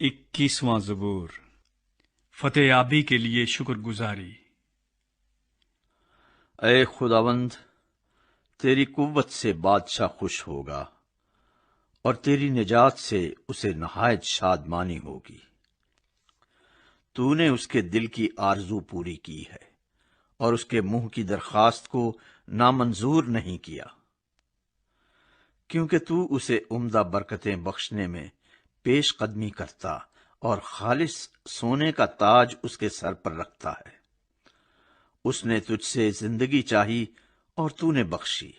21واں زبور، فتح یابی کے لیے شکر گزاری۔ اے خداوند، تیری قوت سے بادشاہ خوش ہوگا اور تیری نجات سے اسے نہایت شادمانی ہوگی۔ تو نے اس کے دل کی آرزو پوری کی ہے اور اس کے منہ کی درخواست کو نامنظور نہیں کیا، کیونکہ تو اسے عمدہ برکتیں بخشنے میں پیش قدمی کرتا اور خالص سونے کا تاج اس کے سر پر رکھتا ہے۔ اس نے تجھ سے زندگی چاہی اور تو نے بخشی،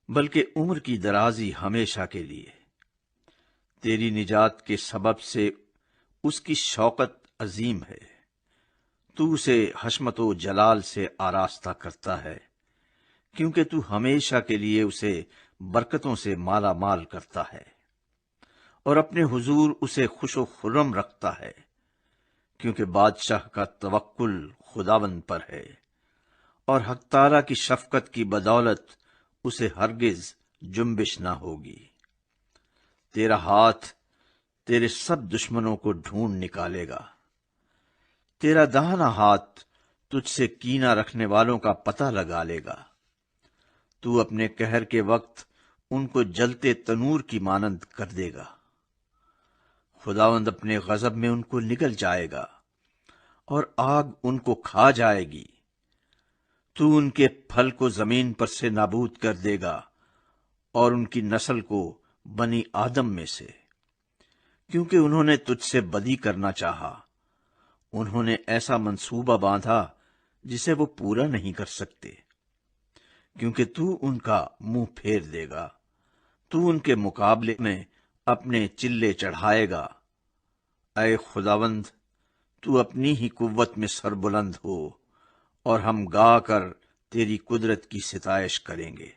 بلکہ عمر کی درازی ہمیشہ کے لیے۔ تیری نجات کے سبب سے اس کی شوکت عظیم ہے، تو اسے حشمت و جلال سے آراستہ کرتا ہے، کیونکہ تو ہمیشہ کے لیے اسے برکتوں سے مالا مال کرتا ہے اور اپنے حضور اسے خوش و خرم رکھتا ہے، کیونکہ بادشاہ کا توکل خداوند پر ہے اور حق تعالیٰ کی شفقت کی بدولت اسے ہرگز جنبش نہ ہوگی۔ تیرا ہاتھ تیرے سب دشمنوں کو ڈھونڈ نکالے گا، تیرا داہنا ہاتھ تجھ سے کینہ رکھنے والوں کا پتہ لگا لے گا۔ تو اپنے قہر کے وقت ان کو جلتے تنور کی مانند کر دے گا۔ خداوند اپنے غضب میں ان کو نگل جائے گا اور آگ ان کو کھا جائے گی۔ تو ان کے پھل کو زمین پر سے نابود کر دے گا اور ان کی نسل کو بنی آدم میں سے، کیونکہ انہوں نے تجھ سے بدی کرنا چاہا۔ انہوں نے ایسا منصوبہ باندھا جسے وہ پورا نہیں کر سکتے، کیونکہ تو ان کا منہ پھیر دے گا۔ تو ان کے مقابلے میں اپنے چلے چڑھائے گا۔ اے خداوند، تو اپنی ہی قوت میں سربلند ہو اور ہم گا کر تیری قدرت کی ستائش کریں گے۔